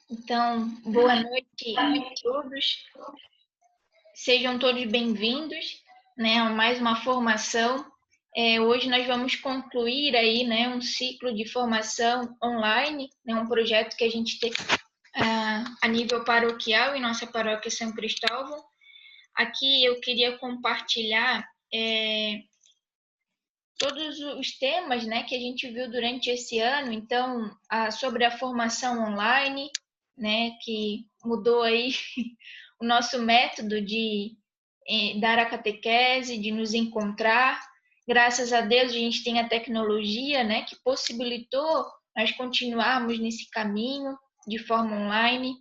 Então, boa noite a todos. Sejam todos bem-vindos, né, a mais uma formação. Hoje nós vamos concluir aí, né, um ciclo de formação online, né, um projeto que a gente tem a nível paroquial em nossa paróquia São Cristóvão. Aqui eu queria compartilhar todos os temas, né, que a gente viu durante esse ano. Então, sobre a formação online, né, que mudou aí o nosso método de dar a catequese, de nos encontrar. Graças a Deus a gente tem a tecnologia, né, que possibilitou nós continuarmos nesse caminho de forma online.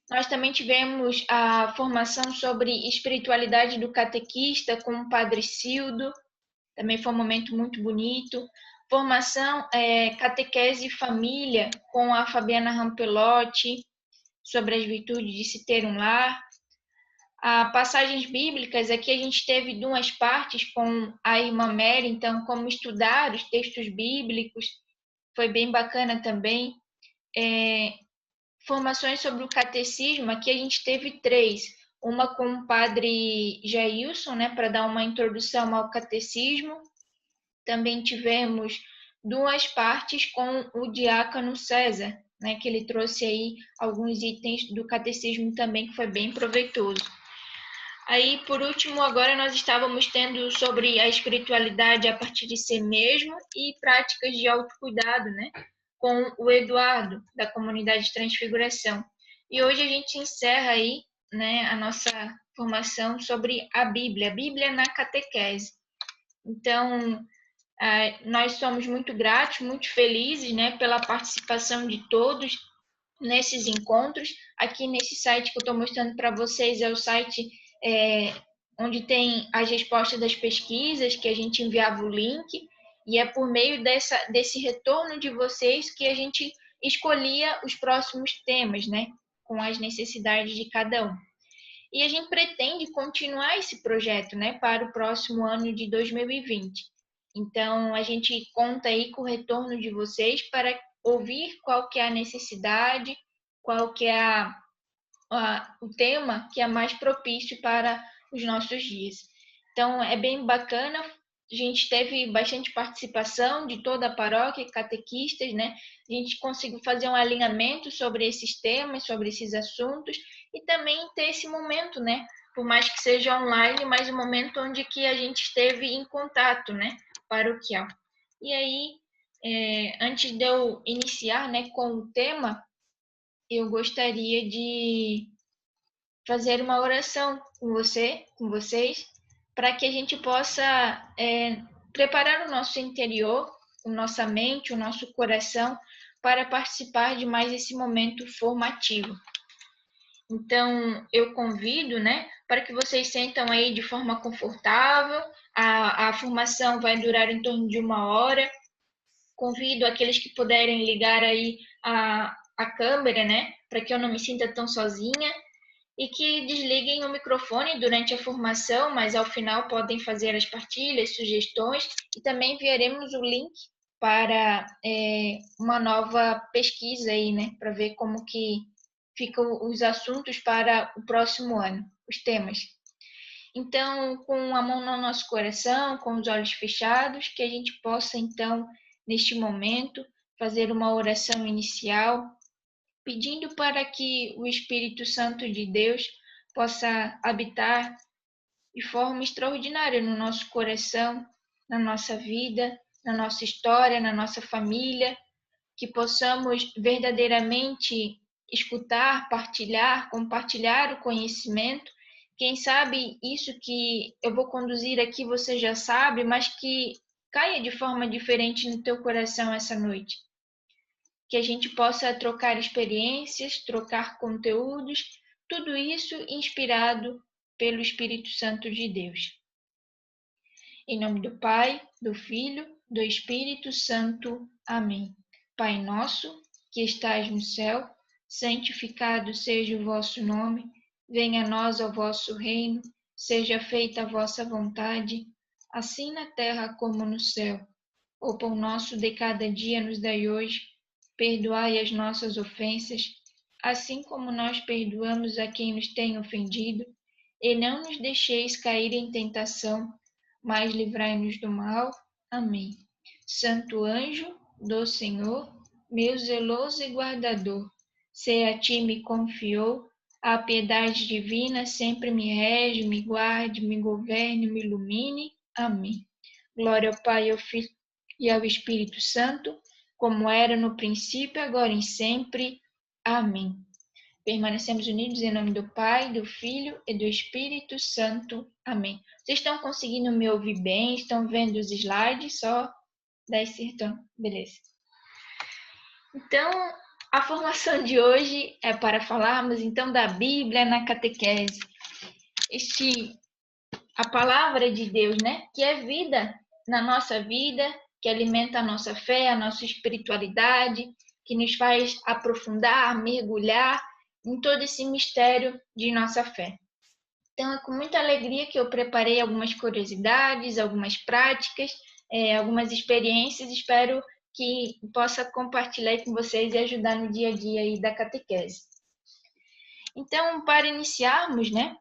Nós também tivemos a formação sobre espiritualidade do catequista com o Padre Cildo, também foi um momento muito bonito. Formação catequese e família com a Fabiana Rampelotti, sobre as virtudes de se ter um lar. Passagens bíblicas, aqui a gente teve duas partes com a irmã Mary, então como estudar os textos bíblicos, foi bem bacana também. Formações sobre o catecismo, aqui a gente teve três, uma com o padre Jailson, né, para dar uma introdução ao catecismo. Também tivemos duas partes com o diácono César, né, que ele trouxe aí alguns itens do catecismo também, que foi bem proveitoso. Aí, por último, agora nós estávamos tendo sobre a espiritualidade a partir de si mesmo e práticas de autocuidado, né? Com o Eduardo, da comunidade de Transfiguração. E hoje a gente encerra aí, né, a nossa formação sobre a Bíblia na catequese. Então, nós somos muito gratos, muito felizes, né, pela participação de todos nesses encontros. Aqui nesse site que eu estou mostrando para vocês é o site onde tem as respostas das pesquisas, que a gente enviava o link, e é por meio desse retorno de vocês que a gente escolhia os próximos temas, né, com as necessidades de cada um. E a gente pretende continuar esse projeto, né, para o próximo ano de 2020. Então, a gente conta aí com o retorno de vocês para ouvir qual que é a necessidade, qual que é o tema que é mais propício para os nossos dias. Então, é bem bacana. A gente teve bastante participação de toda a paróquia, catequistas, né? A gente conseguiu fazer um alinhamento sobre esses temas, sobre esses assuntos, e também ter esse momento, né? Por mais que seja online, mas um momento onde que a gente esteve em contato, né? Paroquial. E aí, antes de eu iniciar, né, com o tema, eu gostaria de fazer uma oração com vocês, para que a gente possa preparar o nosso interior, a nossa mente, o nosso coração, para participar de mais esse momento formativo. Então, eu convido, né, para que vocês sentam aí de forma confortável. A formação vai durar em torno de 1 hora. Convido aqueles que puderem ligar aí a câmera, né, para que eu não me sinta tão sozinha, e que desliguem o microfone durante a formação, mas ao final podem fazer as partilhas, sugestões, e também enviaremos o link para uma nova pesquisa aí, né, para ver como que ficam os assuntos para o próximo ano, os temas. Então, com a mão no nosso coração, com os olhos fechados, que a gente possa, então, neste momento, fazer uma oração inicial, pedindo para que o Espírito Santo de Deus possa habitar de forma extraordinária no nosso coração, na nossa vida, na nossa história, na nossa família, que possamos verdadeiramente escutar, partilhar, compartilhar o conhecimento. Quem sabe isso que eu vou conduzir aqui você já sabe, mas que caia de forma diferente no teu coração essa noite. Que a gente possa trocar experiências, trocar conteúdos, tudo isso inspirado pelo Espírito Santo de Deus. Em nome do Pai, do Filho, do Espírito Santo. Amém. Pai nosso, que estais no céu, santificado seja o vosso nome, venha a nós o vosso reino, seja feita a vossa vontade, assim na terra como no céu. O pão nosso de cada dia nos dai hoje, perdoai as nossas ofensas, assim como nós perdoamos a quem nos tem ofendido, e não nos deixeis cair em tentação, mas livrai-nos do mal. Amém. Santo anjo do Senhor, meu zeloso e guardador, se a ti me confiou, a piedade divina sempre me rege, me guarde, me governe, me ilumine. Amém. Glória ao Pai, ao Filho e ao Espírito Santo, como era no princípio, agora e sempre. Amém. Permanecemos unidos em nome do Pai, do Filho e do Espírito Santo. Amém. Vocês estão conseguindo me ouvir bem? Estão vendo os slides? Só 10 certão. Beleza. Então, a formação de hoje é para falarmos então da Bíblia na catequese. A palavra de Deus, né? Que é vida na nossa vida, que alimenta a nossa fé, a nossa espiritualidade, que nos faz aprofundar, mergulhar em todo esse mistério de nossa fé. Então, é com muita alegria que eu preparei algumas curiosidades, algumas práticas, algumas experiências. Espero que possa compartilhar com vocês e ajudar no dia a dia aí da catequese. Então, para iniciarmos, né?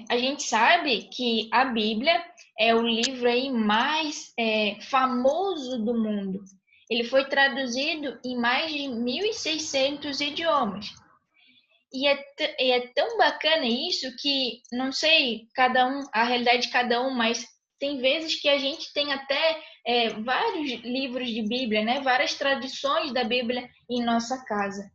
A gente sabe que a Bíblia é o livro aí mais famoso do mundo. Ele foi traduzido em mais de 1.600 idiomas. E é tão bacana isso que, não sei, a realidade de cada um, mas tem vezes que a gente tem até vários livros de Bíblia, né? Várias tradições da Bíblia em nossa casa,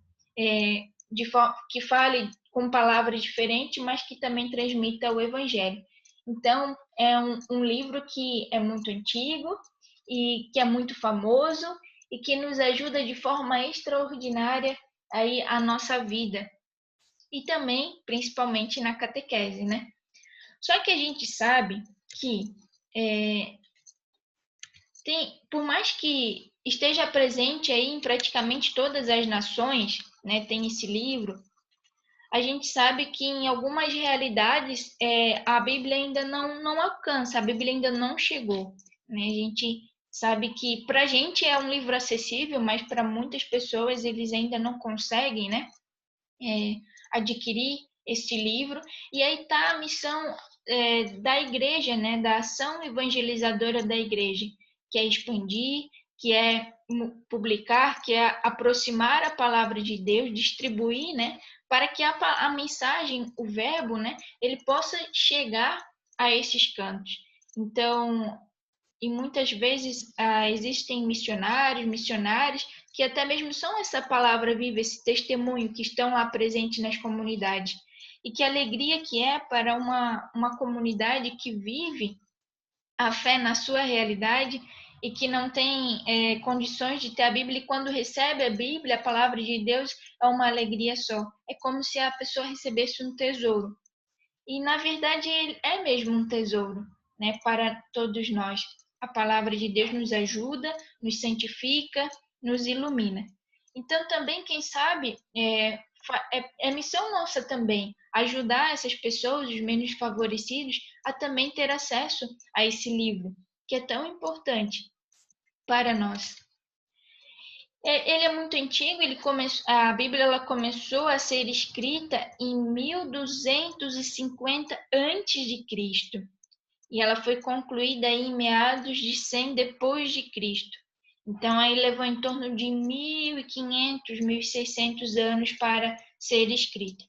que fale com palavras diferentes, mas que também transmita o Evangelho. Então, é um livro que é muito antigo e que é muito famoso e que nos ajuda de forma extraordinária aí a nossa vida. E também, principalmente, na catequese, né? Só que a gente sabe que, por mais que esteja presente aí em praticamente todas as nações, né, tem esse livro, a gente sabe que em algumas realidades a Bíblia ainda não alcança, a Bíblia ainda não chegou, né? A gente sabe que para a gente é um livro acessível, mas para muitas pessoas eles ainda não conseguem, né, adquirir este livro. E aí está a missão da igreja, né, da ação evangelizadora da igreja, que é expandir, que é publicar, que é aproximar a palavra de Deus, distribuir, né, para que a mensagem, o verbo, né, ele possa chegar a esses cantos. Então, e muitas vezes existem missionários, que até mesmo são essa palavra viva, esse testemunho que estão lá presentes nas comunidades. E que alegria que é para uma comunidade que vive a fé na sua realidade e que não tem condições de ter a Bíblia, e quando recebe a Bíblia, a palavra de Deus, é uma alegria só. É como se a pessoa recebesse um tesouro. E, na verdade, ele é mesmo um tesouro, né, para todos nós. A palavra de Deus nos ajuda, nos santifica, nos ilumina. Então, também, quem sabe, é missão nossa também ajudar essas pessoas, os menos favorecidos, a também ter acesso a esse livro, que é tão importante para nós. Ele é muito antigo, a Bíblia ela começou a ser escrita em 1250 a.C. e ela foi concluída em meados de 100 depois de Cristo. Então aí levou em torno de 1.500, 1.600 anos para ser escrita.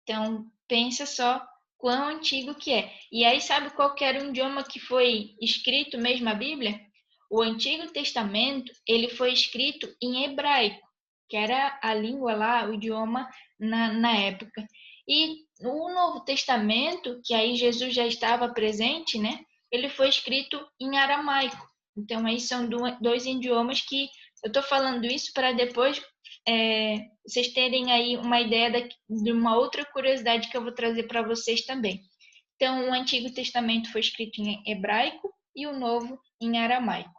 Então pensa só quão antigo que é. E aí sabe qual que era o idioma que foi escrito mesmo a Bíblia? O Antigo Testamento, ele foi escrito em hebraico, que era a língua lá, o idioma na época. E o Novo Testamento, que aí Jesus já estava presente, né? Ele foi escrito em aramaico. Então, aí são dois idiomas que eu estou falando isso para depois vocês terem aí uma ideia de uma outra curiosidade que eu vou trazer para vocês também. Então, o Antigo Testamento foi escrito em hebraico e o Novo em aramaico.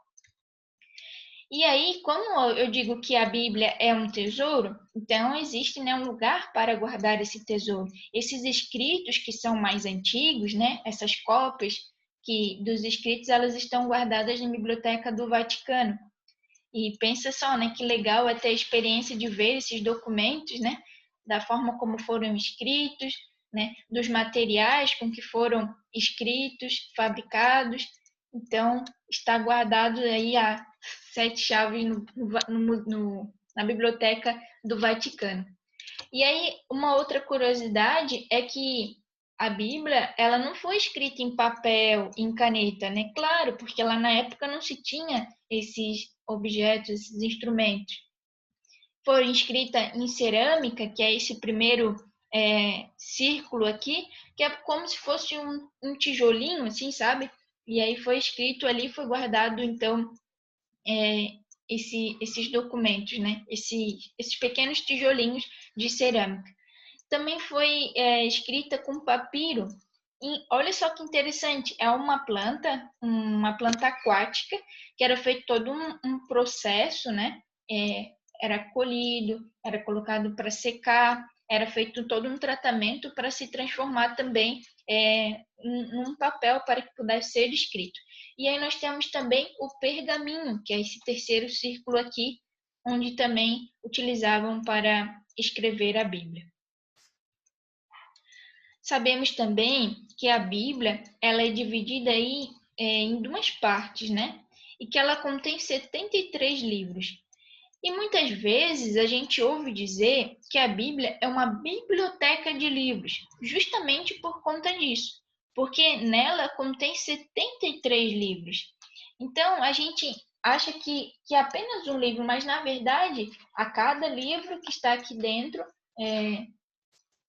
E aí, como eu digo que a Bíblia é um tesouro, então existe, né, um lugar para guardar esse tesouro. Esses escritos que são mais antigos, né, essas cópias dos escritos, elas estão guardadas na Biblioteca do Vaticano. E pensa só, né, que legal é ter a experiência de ver esses documentos, né, da forma como foram escritos, né, dos materiais com que foram escritos, fabricados. Então, está guardado aí a 7 chaves na biblioteca do Vaticano. E aí, uma outra curiosidade é que a Bíblia, ela não foi escrita em papel, em caneta, né? Claro, porque lá na época não se tinha esses objetos, esses instrumentos. Foi escrita em cerâmica, que é esse primeiro círculo aqui, que é como se fosse um tijolinho, assim, sabe? E aí foi escrito ali, foi guardado, então, esses documentos, né? Esses pequenos tijolinhos de cerâmica. Também foi escrita com papiro. E olha só que interessante, é uma planta aquática, que era feito todo um processo, né? Era colhido, era colocado para secar, era feito todo um tratamento para se transformar também num papel para que pudesse ser escrito. E aí nós temos também o pergaminho, que é esse terceiro círculo aqui, onde também utilizavam para escrever a Bíblia. Sabemos também que a Bíblia ela é dividida aí em duas partes, né? E que ela contém 73 livros. E muitas vezes a gente ouve dizer que a Bíblia é uma biblioteca de livros, justamente por conta disso, porque nela contém 73 livros. Então a gente acha que é apenas um livro, mas na verdade a cada livro que está aqui dentro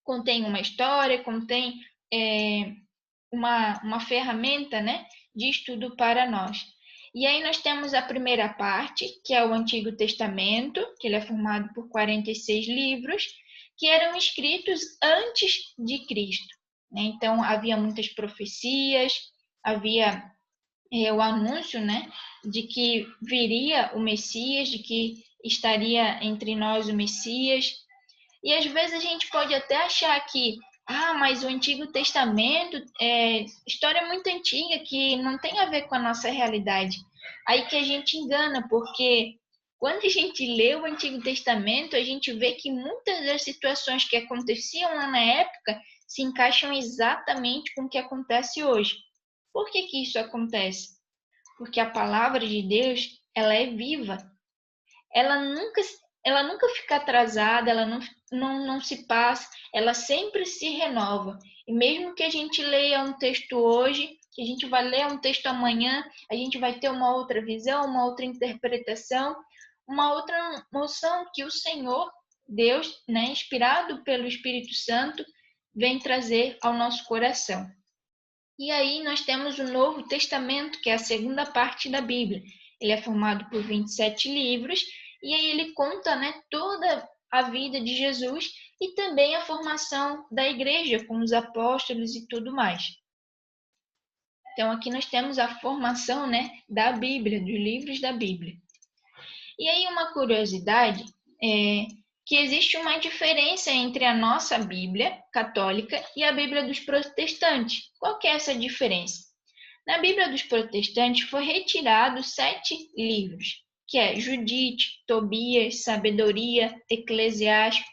contém uma história, contém uma ferramenta, né, de estudo para nós. E aí nós temos a primeira parte, que é o Antigo Testamento, que ele é formado por 46 livros, que eram escritos antes de Cristo, né? Então havia muitas profecias, havia o anúncio, né, de que viria o Messias, de que estaria entre nós o Messias. E às vezes a gente pode até achar que, mas o Antigo Testamento é história muito antiga que não tem a ver com a nossa realidade. Aí que a gente engana, porque quando a gente lê o Antigo Testamento, a gente vê que muitas das situações que aconteciam lá na época se encaixam exatamente com o que acontece hoje. Por que que isso acontece? Porque a palavra de Deus, ela é viva, ela nunca, ela nunca fica atrasada, ela não se passa, ela sempre se renova. E mesmo que a gente leia um texto hoje, que a gente vai ler um texto amanhã, a gente vai ter uma outra visão, uma outra interpretação, uma outra noção que o Senhor, Deus, né, inspirado pelo Espírito Santo, vem trazer ao nosso coração. E aí nós temos o Novo Testamento, que é a segunda parte da Bíblia. Ele é formado por 27 livros e aí ele conta, né, toda a vida de Jesus e também a formação da igreja com os apóstolos e tudo mais. Então aqui nós temos a formação, né, da Bíblia, dos livros da Bíblia. E aí uma curiosidade é que existe uma diferença entre a nossa Bíblia católica e a Bíblia dos protestantes. Qual que é essa diferença? Na Bíblia dos protestantes foi retirado 7 livros, que é Judite, Tobias, Sabedoria, Eclesiastes,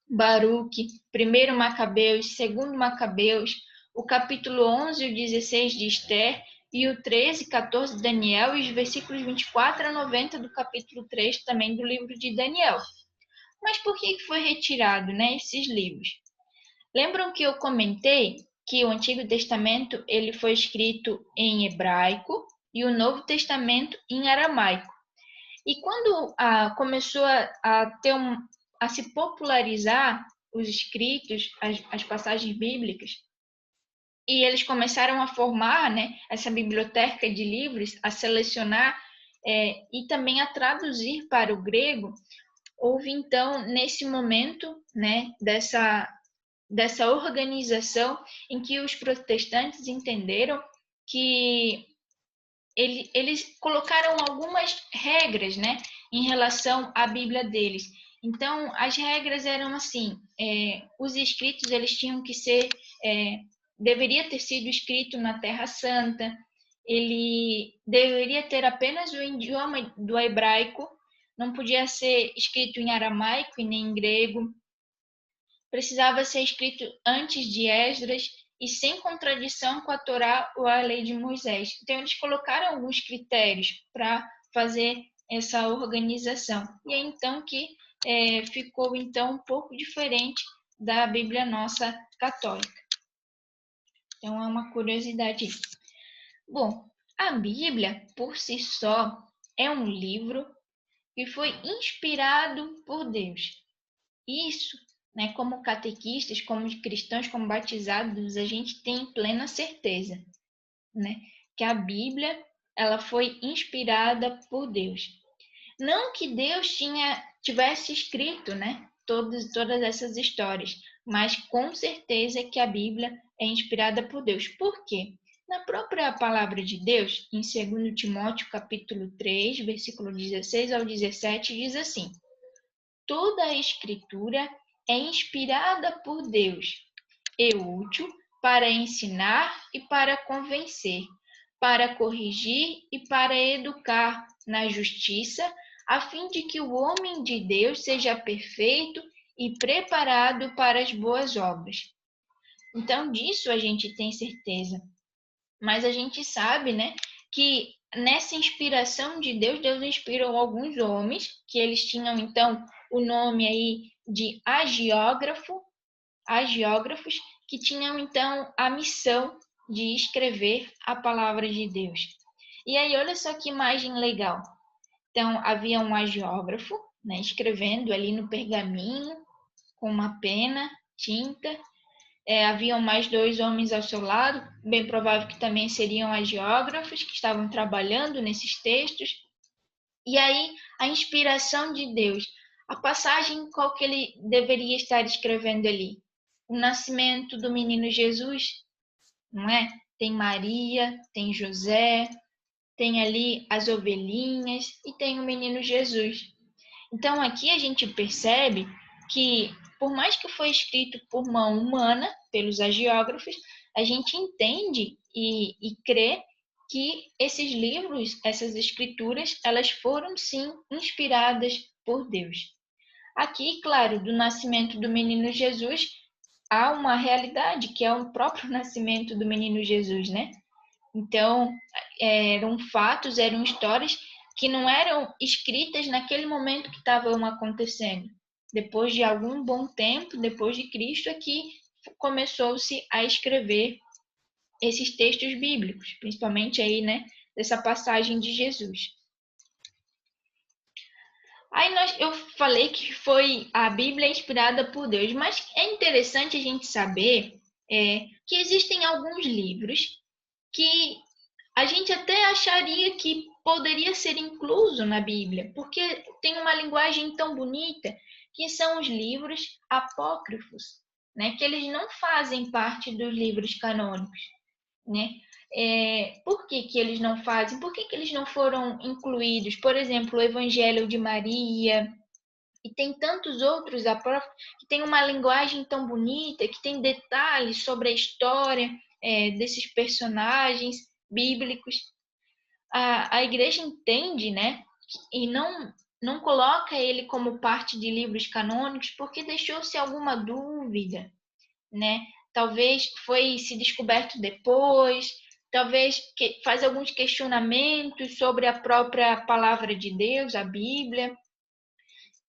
Baruque, 1 Macabeus, 2 Macabeus, o capítulo 11 e o 16 de Esther, e o 13 e 14 de Daniel, e os versículos 24 a 90 do capítulo 3 também do livro de Daniel. Mas por que foi retirado, né, esses livros? Lembram que eu comentei que o Antigo Testamento ele foi escrito em hebraico e o Novo Testamento em aramaico. E quando começou a se popularizar os escritos, as passagens bíblicas, e eles começaram a formar, né, essa biblioteca de livros, a selecionar e também a traduzir para o grego, houve então, nesse momento, né, dessa organização em que os protestantes entenderam que eles colocaram algumas regras, né, em relação à Bíblia deles. Então, as regras eram assim: os escritos eles tinham que ser, deveria ter sido escrito na Terra Santa, ele deveria ter apenas o idioma do hebraico, não podia ser escrito em aramaico e nem em grego, precisava ser escrito antes de Esdras e sem contradição com a Torá ou a lei de Moisés. Então, eles colocaram alguns critérios para fazer essa organização. E é então que ficou então um pouco diferente da Bíblia nossa católica. Então, é uma curiosidade. Bom, a Bíblia, por si só, é um livro que foi inspirado por Deus. Isso, né, como catequistas, como cristãos, como batizados, a gente tem plena certeza, né, que a Bíblia ela foi inspirada por Deus. Não que Deus tivesse escrito, né, todas essas histórias, mas com certeza que a Bíblia é inspirada por Deus. Por quê? Na própria palavra de Deus, em 2 Timóteo capítulo 3, versículo 16 ao 17, diz assim: toda a escritura é inspirada por Deus e útil para ensinar e para convencer, para corrigir e para educar na justiça, a fim de que o homem de Deus seja perfeito e preparado para as boas obras. Então, disso a gente tem certeza. Mas a gente sabe, né, que nessa inspiração de Deus, Deus inspirou alguns homens, que eles tinham, então, o nome aí de agiógrafos, que tinham, então, a missão de escrever a palavra de Deus. E aí, olha só que imagem legal. Então, havia um agiógrafo, né, escrevendo ali no pergaminho, com uma pena, tinta. Haviam mais 2 homens ao seu lado, bem provável que também seriam agiógrafos, que estavam trabalhando nesses textos. E aí, a inspiração de Deus, a passagem qual que ele deveria estar escrevendo ali? O nascimento do menino Jesus, não é? Tem Maria, tem José, tem ali as ovelhinhas e tem o menino Jesus. Então, aqui a gente percebe que, por mais que foi escrito por mão humana, pelos agiógrafos, a gente entende e crê que esses livros, essas escrituras, elas foram sim inspiradas por Deus. Aqui, claro, do nascimento do menino Jesus, há uma realidade que é o próprio nascimento do menino Jesus, né? Então, eram fatos, eram histórias que não eram escritas naquele momento que estavam acontecendo. Depois de algum bom tempo, depois de Cristo, é que começou-se a escrever esses textos bíblicos, principalmente aí, né, dessa passagem de Jesus. Aí eu falei que foi a Bíblia inspirada por Deus, mas é interessante a gente saber que existem alguns livros que a gente até acharia que poderia ser incluso na Bíblia, porque tem uma linguagem tão bonita, que são os livros apócrifos, né? Que eles não fazem parte dos livros canônicos, né? Por que que eles não fazem? Por que que eles não foram incluídos? Por exemplo, o Evangelho de Maria, e tem tantos outros apócrifos que tem uma linguagem tão bonita, que tem detalhes sobre a história desses personagens bíblicos. A igreja entende, né, e não coloca ele como parte de livros canônicos porque deixou-se alguma dúvida, né? Talvez foi se descoberto depois, talvez faz alguns questionamentos sobre a própria palavra de Deus, a Bíblia.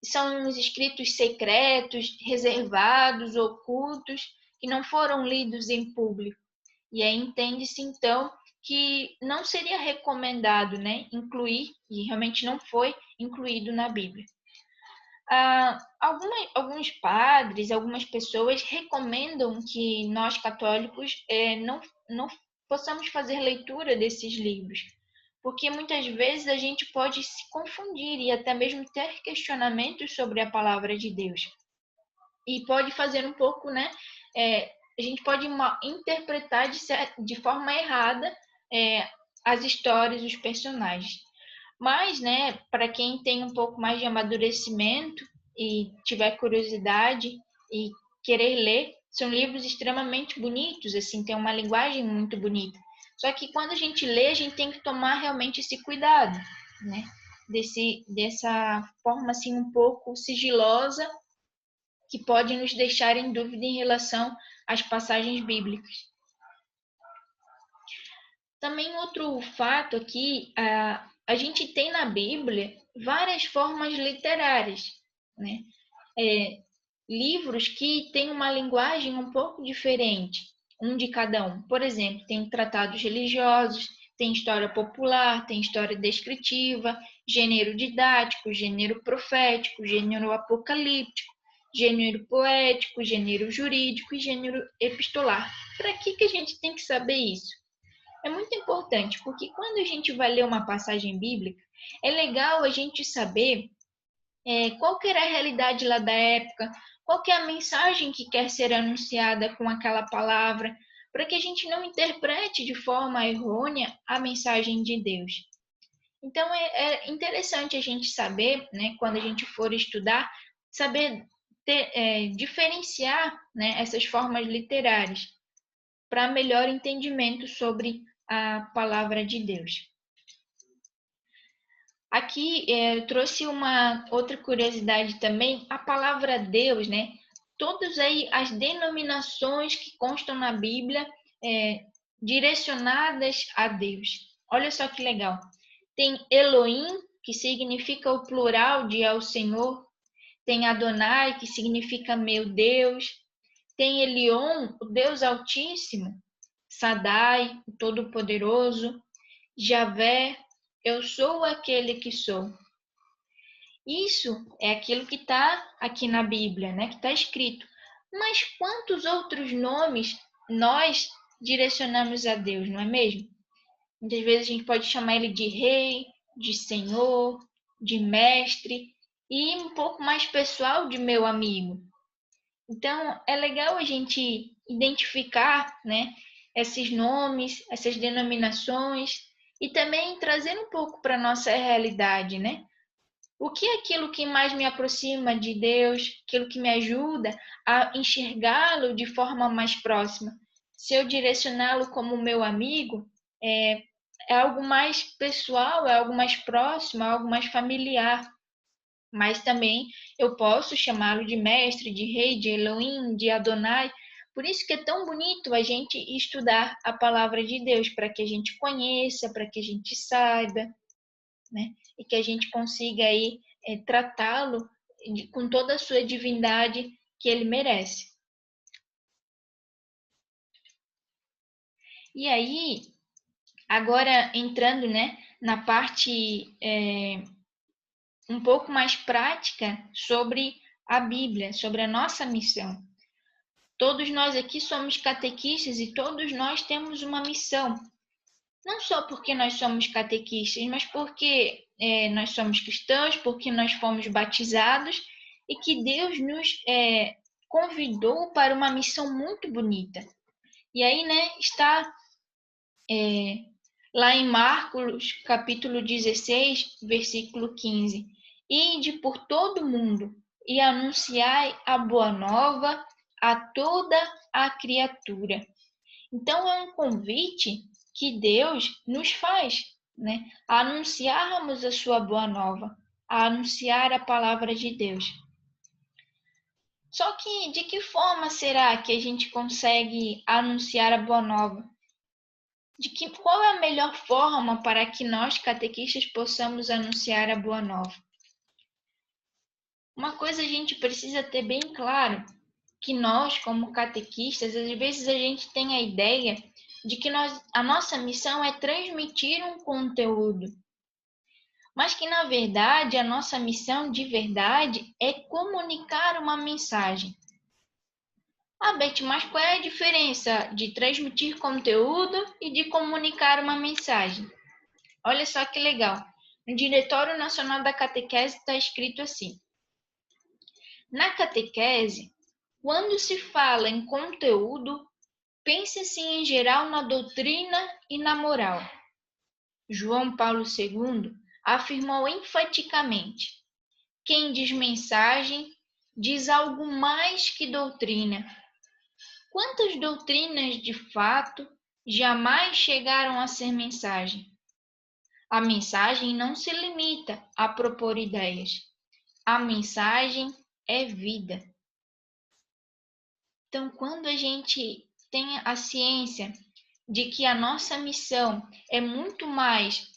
São uns escritos secretos, reservados, ocultos, que não foram lidos em público. E aí entende-se, então, que não seria recomendado, né, incluir, e realmente não foi incluído na Bíblia. Alguns padres, algumas pessoas recomendam que nós católicos não possamos fazer leitura desses livros, porque muitas vezes a gente pode se confundir e até mesmo ter questionamentos sobre a palavra de Deus. E pode fazer um pouco, né? A gente pode interpretar de forma errada as histórias, os personagens. Mas, né, para quem tem um pouco mais de amadurecimento e tiver curiosidade e querer ler, são livros extremamente bonitos, assim, tem uma linguagem muito bonita. Só que quando a gente lê, a gente tem que tomar realmente esse cuidado, né? Dessa forma assim um pouco sigilosa, que pode nos deixar em dúvida em relação às passagens bíblicas. Também outro fato aqui, a gente tem na Bíblia várias formas literárias, né? Livros que têm uma linguagem um pouco diferente, um de cada um. Por exemplo, tem tratados religiosos, tem história popular, tem história descritiva, gênero didático, gênero profético, gênero apocalíptico, gênero poético, gênero jurídico e gênero epistolar. Para que a gente tem que saber isso? É muito importante, porque quando a gente vai ler uma passagem bíblica, é legal a gente saber qual que era a realidade lá da época, qual que é a mensagem que quer ser anunciada com aquela palavra, para que a gente não interprete de forma errônea a mensagem de Deus. Então é interessante a gente saber, né, quando a gente for estudar, saber diferenciar, né, essas formas literárias para melhor entendimento sobre a palavra de Deus. Aqui eu trouxe uma outra curiosidade também, a palavra Deus, né? Todas aí as denominações que constam na Bíblia direcionadas a Deus. Olha só que legal. Tem Elohim, que significa o plural de ao Senhor. Tem Adonai, que significa meu Deus. Tem Elion, o Deus Altíssimo. Sadai, o Todo-Poderoso. Javé, eu sou aquele que sou. Isso é aquilo que está aqui na Bíblia, né? Que está escrito. Mas quantos outros nomes nós direcionamos a Deus, não é mesmo? Muitas vezes a gente pode chamar ele de rei, de senhor, de mestre e um pouco mais pessoal de meu amigo. Então é legal a gente identificar, né, esses nomes, essas denominações e também trazer um pouco para a nossa realidade, né? O que é aquilo que mais me aproxima de Deus, aquilo que me ajuda a enxergá-lo de forma mais próxima? Se eu direcioná-lo como meu amigo, é algo mais pessoal, é algo mais próximo, é algo mais familiar. Mas também eu posso chamá-lo de mestre, de rei, de Elohim, de Adonai. Por isso que é tão bonito a gente estudar a palavra de Deus, para que a gente conheça, para que a gente saiba, né? E que a gente consiga aí tratá-lo com toda a sua divindade que ele merece. E aí, agora entrando, né, na parte um pouco mais prática sobre a Bíblia, sobre a nossa missão. Todos nós aqui somos catequistas e todos nós temos uma missão. Não só porque nós somos catequistas, mas porque nós somos cristãos, porque nós fomos batizados e que Deus nos convidou para uma missão muito bonita. E aí, né, está lá em Marcos, capítulo 16, versículo 15. Ide por todo o mundo e anunciai a boa nova a toda a criatura. Então, é um convite que Deus nos faz, né? A anunciarmos a sua boa nova, a anunciar a palavra de Deus. Só que de que forma será que a gente consegue anunciar a boa nova? Qual é a melhor forma para que nós, catequistas, possamos anunciar a boa nova? Uma coisa a gente precisa ter bem claro, que nós, como catequistas, às vezes a gente tem a ideia de que a nossa missão é transmitir um conteúdo, mas que, na verdade, a nossa missão de verdade é comunicar uma mensagem. Beth, mas qual é a diferença de transmitir conteúdo e de comunicar uma mensagem? Olha só que legal. No Diretório Nacional da Catequese está escrito assim: na catequese, quando se fala em conteúdo, pense-se em geral na doutrina e na moral. João Paulo II afirmou enfaticamente: quem diz mensagem diz algo mais que doutrina. Quantas doutrinas de fato jamais chegaram a ser mensagem. A mensagem não se limita a propor ideias. A mensagem é vida. Então, quando a gente tem a ciência de que a nossa missão é muito mais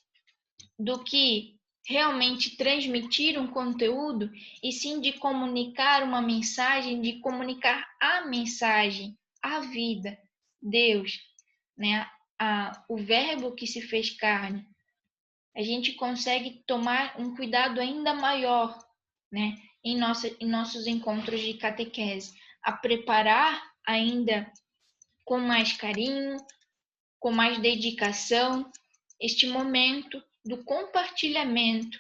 do que realmente transmitir um conteúdo, e sim de comunicar uma mensagem, de comunicar a mensagem, a vida, Deus, né? O verbo que se fez carne, a gente consegue tomar um cuidado ainda maior, né? Em nossos encontros de catequese, a preparar ainda com mais carinho, com mais dedicação, este momento do compartilhamento,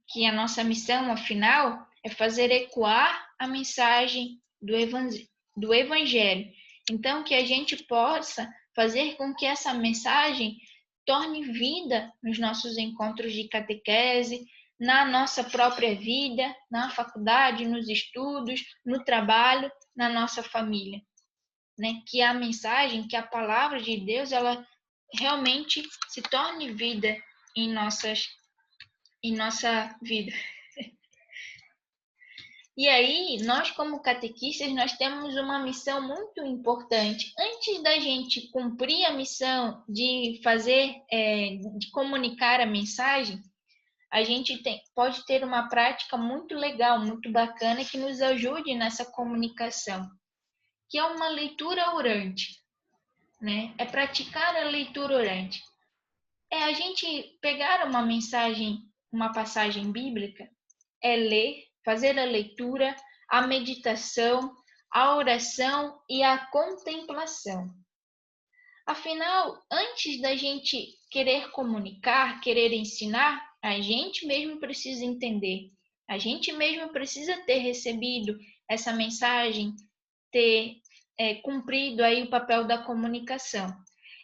que a nossa missão, afinal, é fazer ecoar a mensagem do Evangelho. Então, que a gente possa fazer com que essa mensagem torne vida nos nossos encontros de catequese, na nossa própria vida, na faculdade, nos estudos, no trabalho, na nossa família. Né? Que a mensagem, que a palavra de Deus, ela realmente se torne vida em nossa vida. E aí, nós como catequistas, nós temos uma missão muito importante. Antes da gente cumprir a missão de fazer, de comunicar a mensagem, a gente pode ter uma prática muito legal, muito bacana, que nos ajude nessa comunicação, que é uma leitura orante, né? É praticar a leitura orante. É a gente pegar uma mensagem, uma passagem bíblica, é ler, fazer a leitura, a meditação, a oração e a contemplação. Afinal, antes da gente querer comunicar, querer ensinar, a gente mesmo precisa entender. A gente mesmo precisa ter recebido essa mensagem, ter cumprido aí o papel da comunicação.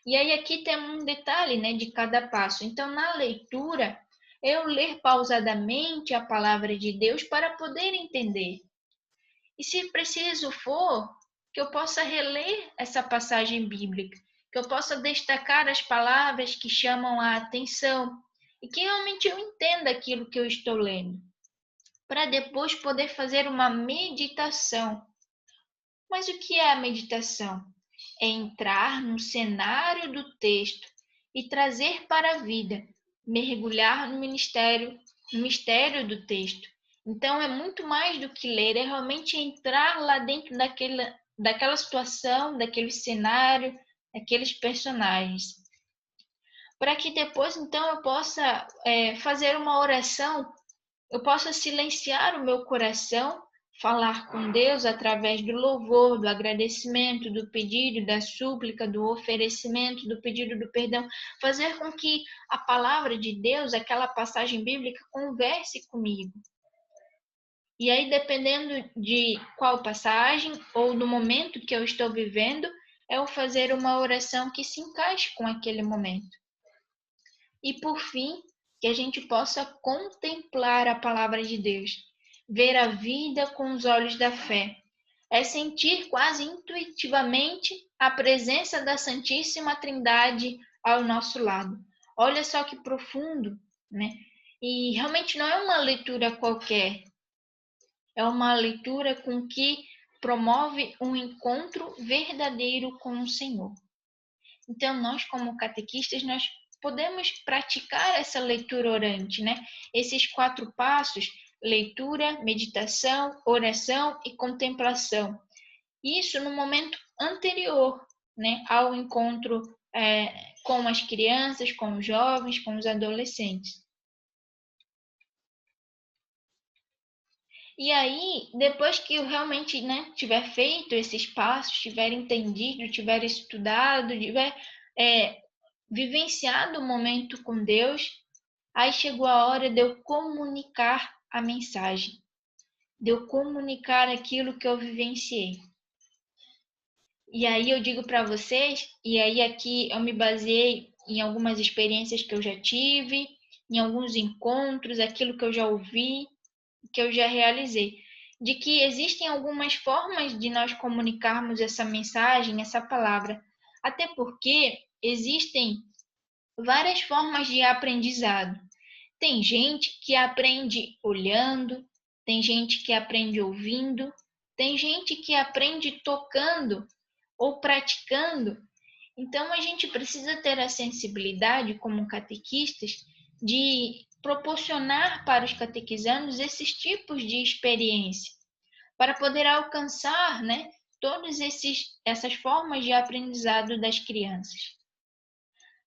E aí aqui tem um detalhe, né, de cada passo. Então, na leitura, eu ler pausadamente a palavra de Deus para poder entender. E se preciso for, que eu possa reler essa passagem bíblica, que eu possa destacar as palavras que chamam a atenção e que realmente eu entenda aquilo que eu estou lendo, para depois poder fazer uma meditação. Mas o que é a meditação? É entrar no cenário do texto e trazer para a vida, mergulhar no mistério do texto. Então é muito mais do que ler, é realmente entrar lá dentro daquela situação, daquele cenário, daqueles personagens. Para que depois então eu possa fazer uma oração, eu possa silenciar o meu coração, falar com Deus através do louvor, do agradecimento, do pedido, da súplica, do oferecimento, do pedido do perdão, fazer com que a palavra de Deus, aquela passagem bíblica, converse comigo. E aí, dependendo de qual passagem ou do momento que eu estou vivendo, eu fazer uma oração que se encaixe com aquele momento. E por fim, que a gente possa contemplar a palavra de Deus, ver a vida com os olhos da fé. É sentir quase intuitivamente a presença da Santíssima Trindade ao nosso lado. Olha só que profundo, né? E realmente não é uma leitura qualquer, é uma leitura com que promove um encontro verdadeiro com o Senhor. Então, nós como catequistas, nós podemos praticar essa leitura orante, né? Esses 4 passos: leitura, meditação, oração e contemplação. Isso no momento anterior, né, ao encontro com as crianças, com os jovens, com os adolescentes. E aí, depois que eu realmente, né, tiver feito esses passos, tiver entendido, tiver estudado, tiver vivenciado o momento com Deus, aí chegou a hora de eu comunicar a mensagem, de eu comunicar aquilo que eu vivenciei. E aí eu digo para vocês, e aí aqui eu me baseei em algumas experiências que eu já tive, em alguns encontros, aquilo que eu já ouvi, que eu já realizei, de que existem algumas formas de nós comunicarmos essa mensagem, essa palavra. Até porque existem várias formas de aprendizado. Tem gente que aprende olhando, tem gente que aprende ouvindo, tem gente que aprende tocando ou praticando. Então, a gente precisa ter a sensibilidade, como catequistas, de proporcionar para os catequizandos esses tipos de experiência, para poder alcançar, né, todas essas formas de aprendizado das crianças.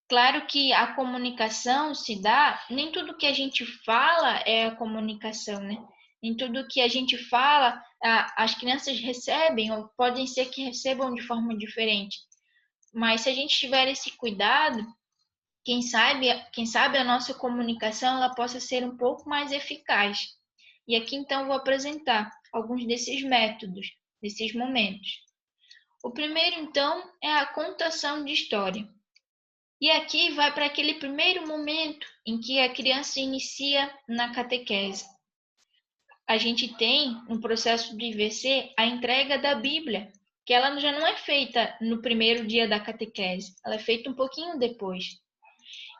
Claro que a comunicação se dá, nem tudo que a gente fala é a comunicação, né? Nem tudo que a gente fala, as crianças recebem, ou podem ser que recebam de forma diferente. Mas se a gente tiver esse cuidado, quem sabe a nossa comunicação ela possa ser um pouco mais eficaz. E aqui então eu vou apresentar alguns desses métodos, desses momentos. O primeiro então é a contação de história. E aqui vai para aquele primeiro momento em que a criança inicia na catequese. A gente tem no processo de IVC a entrega da Bíblia, que ela já não é feita no primeiro dia da catequese, ela é feita um pouquinho depois.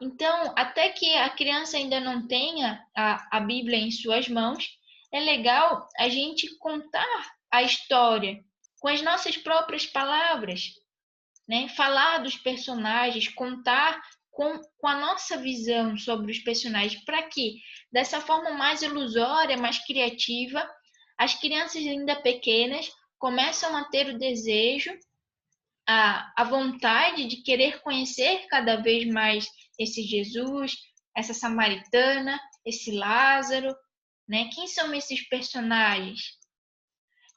Então, até que a criança ainda não tenha a Bíblia em suas mãos, é legal a gente contar a história com as nossas próprias palavras, né? Falar dos personagens, contar com a nossa visão sobre os personagens, para que, dessa forma mais ilusória, mais criativa, as crianças ainda pequenas começam a ter o desejo, a vontade de querer conhecer cada vez mais esse Jesus, essa samaritana, esse Lázaro, né? Quem são esses personagens?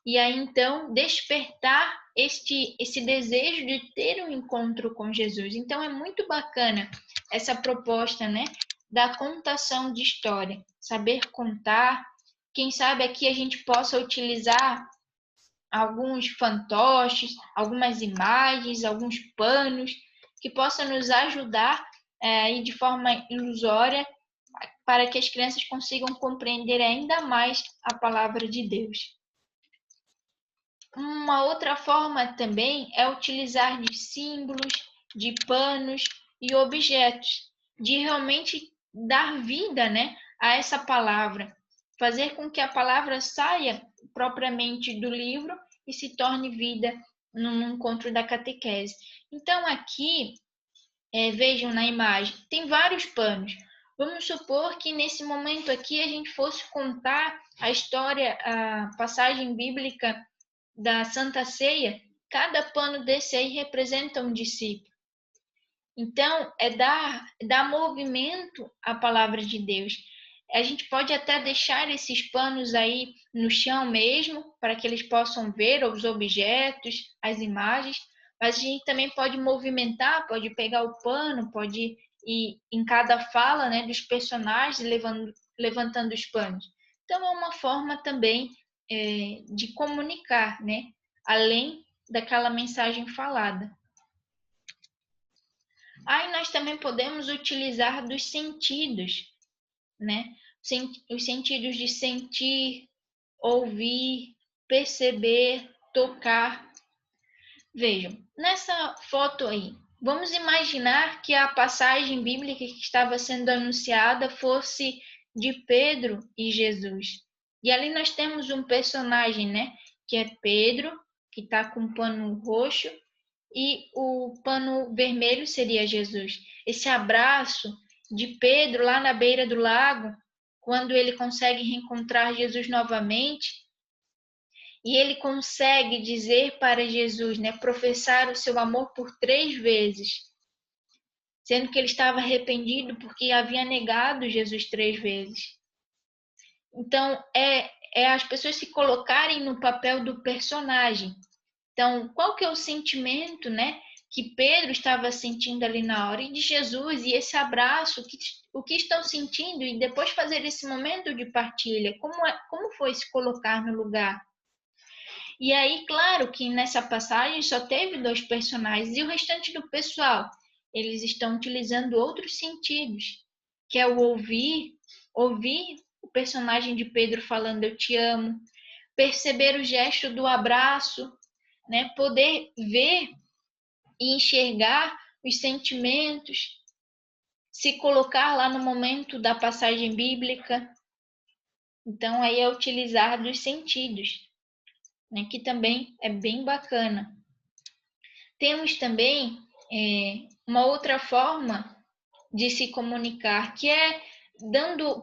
E aí então despertar esse desejo de ter um encontro com Jesus. Então é muito bacana essa proposta, né, da contação de história, saber contar. Quem sabe aqui a gente possa utilizar alguns fantoches, algumas imagens, alguns panos que possam nos ajudar e de forma ilusória para que as crianças consigam compreender ainda mais a palavra de Deus. Uma outra forma também é utilizar de símbolos, de panos e objetos, de realmente dar vida, né, a essa palavra, fazer com que a palavra saia propriamente do livro e se torne vida no encontro da catequese. Então aqui, vejam na imagem, tem vários panos. Vamos supor que nesse momento aqui a gente fosse contar a história, a passagem bíblica da Santa Ceia, cada pano desse aí representa um discípulo. Então, é dar movimento à palavra de Deus. A gente pode até deixar esses panos aí no chão mesmo, para que eles possam ver os objetos, as imagens, mas a gente também pode movimentar, pode pegar o pano, pode ir em cada fala, né, dos personagens, levantando os panos. Então, é uma forma também de comunicar, né, além daquela mensagem falada. Aí nós também podemos utilizar dos sentidos, né? Os sentidos de sentir, ouvir, perceber, tocar. Vejam, nessa foto aí, vamos imaginar que a passagem bíblica que estava sendo anunciada fosse de Pedro e Jesus. E ali nós temos um personagem, né? Que é Pedro, que está com um pano roxo, e o pano vermelho seria Jesus. Esse abraço de Pedro lá na beira do lago, quando ele consegue reencontrar Jesus novamente, e ele consegue dizer para Jesus, né, professar o seu amor por 3 vezes, sendo que ele estava arrependido porque havia negado Jesus 3 vezes. Então, é as pessoas se colocarem no papel do personagem. Então, qual que é o sentimento, né, que Pedro estava sentindo ali na hora, e de Jesus, e esse abraço, o que estão sentindo, e depois fazer esse momento de partilha, como foi se colocar no lugar? E aí, claro que nessa passagem só teve 2 personagens, e o restante do pessoal, eles estão utilizando outros sentidos, que é o ouvir o personagem de Pedro falando eu te amo, perceber o gesto do abraço, né? Poder ver e enxergar os sentimentos, se colocar lá no momento da passagem bíblica. Então, aí é utilizar dos sentidos, né, que também é bem bacana. Temos também uma outra forma de se comunicar, que é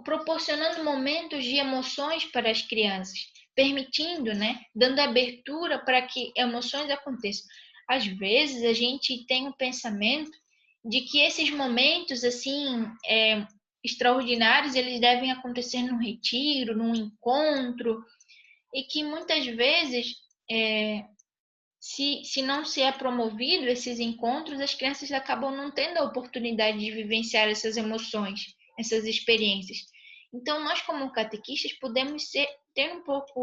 proporcionando momentos de emoções para as crianças, permitindo, né, dando abertura para que emoções aconteçam. Às vezes a gente tem o pensamento de que esses momentos assim extraordinários eles devem acontecer num retiro, num encontro, e que muitas vezes se não se é promovido esses encontros, as crianças acabam não tendo a oportunidade de vivenciar essas emoções, essas experiências. Então, nós como catequistas podemos ter um pouco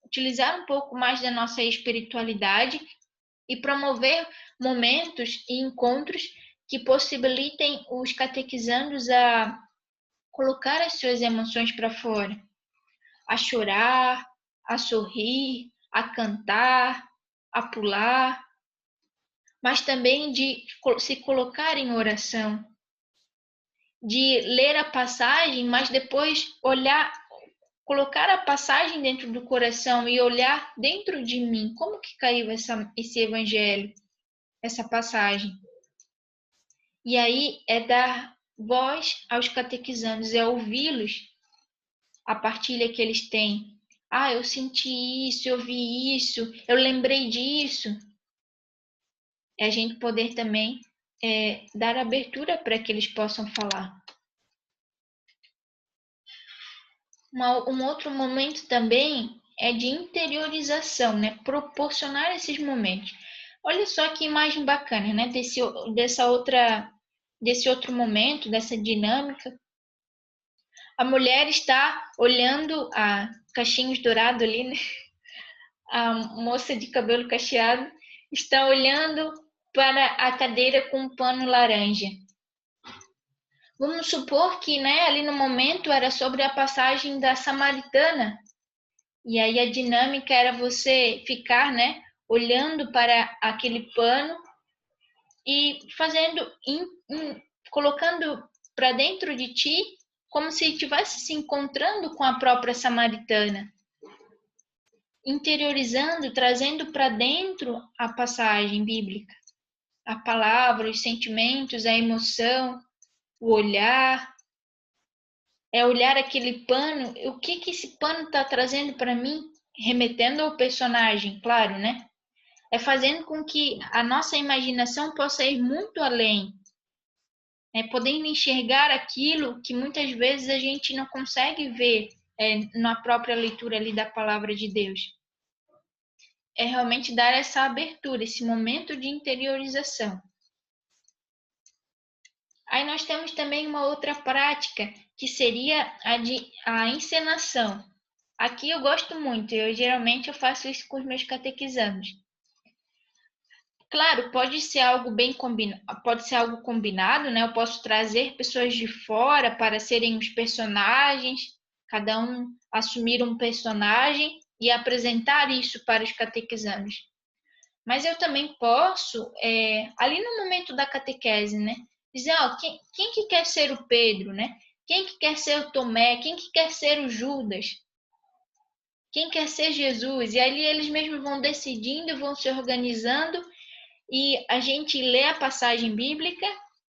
utilizar um pouco mais da nossa espiritualidade e promover momentos e encontros que possibilitem os catequizandos a colocar as suas emoções para fora, a chorar, a sorrir, a cantar, a pular, mas também de se colocar em oração, de ler a passagem, mas depois olhar, colocar a passagem dentro do coração e olhar dentro de mim, como que caiu esse evangelho, essa passagem. E aí é dar voz aos catequizandos, é ouvi-los, a partilha que eles têm. Ah, eu senti isso, eu vi isso, eu lembrei disso. É a gente poder também dar abertura para que eles possam falar. Um outro momento também é de interiorização, né? Proporcionar esses momentos. Olha só que imagem bacana, né? Desse outro momento, dessa dinâmica. A mulher está olhando a cachinhos dourado ali, né? A moça de cabelo cacheado está olhando para a cadeira com um pano laranja. Vamos supor que, né, ali no momento era sobre a passagem da Samaritana. E aí a dinâmica era você ficar, né, olhando para aquele pano e colocando para dentro de ti como se estivesse se encontrando com a própria Samaritana, interiorizando, trazendo para dentro a passagem bíblica, a palavra, os sentimentos, a emoção, o olhar. É olhar aquele pano, o que esse pano está trazendo para mim, remetendo ao personagem, claro, né? É fazendo com que a nossa imaginação possa ir muito além, podendo enxergar aquilo que muitas vezes a gente não consegue ver na própria leitura ali da palavra de Deus. É realmente dar essa abertura, esse momento de interiorização. Aí nós temos também uma outra prática, que seria a encenação. Aqui eu gosto muito, geralmente eu faço isso com os meus catequizandos. Claro, pode ser algo combinado, né? Eu posso trazer pessoas de fora para serem os personagens, cada um assumir um personagem e apresentar isso para os catequizandos. Mas eu também posso, ali no momento da catequese, né? Dizer, quem que quer ser o Pedro, né? Quem que quer ser o Tomé? Quem que quer ser o Judas? Quem quer ser Jesus? E ali eles mesmos vão decidindo, vão se organizando e a gente lê a passagem bíblica,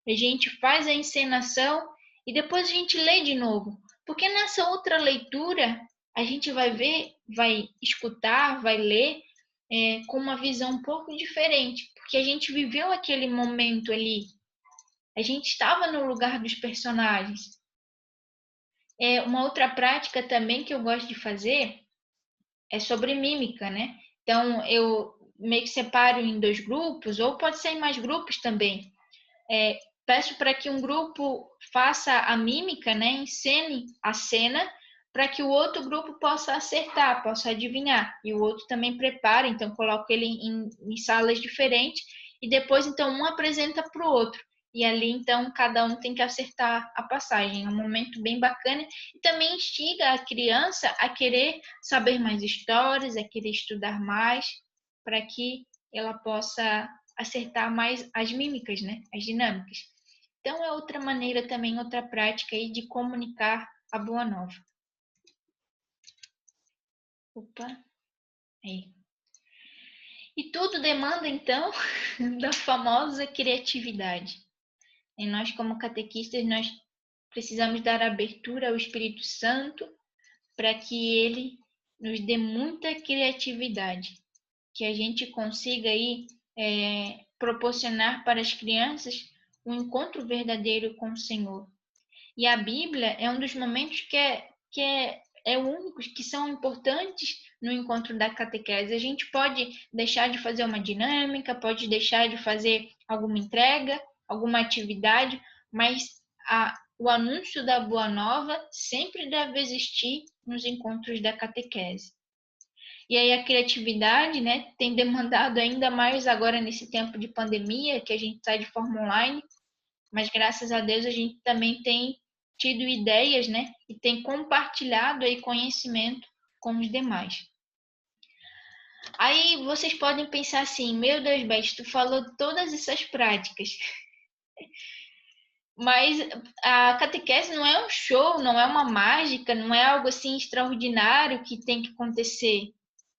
a gente faz a encenação e depois a gente lê de novo. Porque nessa outra leitura a gente vai ver, vai escutar, vai ler com uma visão um pouco diferente, porque a gente viveu aquele momento ali, a gente estava no lugar dos personagens. Uma outra prática também que eu gosto de fazer é sobre mímica, né? Então, eu meio que separo em 2 grupos, ou pode ser em mais grupos também. Peço para que um grupo faça a mímica, né? Encene a cena, para que o outro grupo possa acertar, possa adivinhar. E o outro também prepara, então coloco ele em salas diferentes, e depois, então, um apresenta para o outro. E ali, então, cada um tem que acertar a passagem. É um momento bem bacana e também instiga a criança a querer saber mais histórias, a querer estudar mais, para que ela possa acertar mais as mímicas, né? As dinâmicas. Então, é outra maneira também, outra prática aí de comunicar a boa nova. Opa, aí. E tudo demanda, então, da famosa criatividade. E nós, como catequistas, nós precisamos dar abertura ao Espírito Santo para que ele nos dê muita criatividade, que a gente consiga aí proporcionar para as crianças um encontro verdadeiro com o Senhor. E a Bíblia é um dos momentos que é únicos, que são importantes no encontro da catequese. A gente pode deixar de fazer uma dinâmica, pode deixar de fazer alguma entrega, alguma atividade, mas o anúncio da Boa Nova sempre deve existir nos encontros da catequese. E aí a criatividade, né, tem demandado ainda mais agora nesse tempo de pandemia, que a gente está de forma online, mas graças a Deus a gente também tem tido ideias, né, e tem compartilhado aí conhecimento com os demais. Aí vocês podem pensar assim, meu Deus, Beth, tu falou todas essas práticas, mas a catequese não é um show, não é uma mágica, não é algo assim extraordinário que tem que acontecer,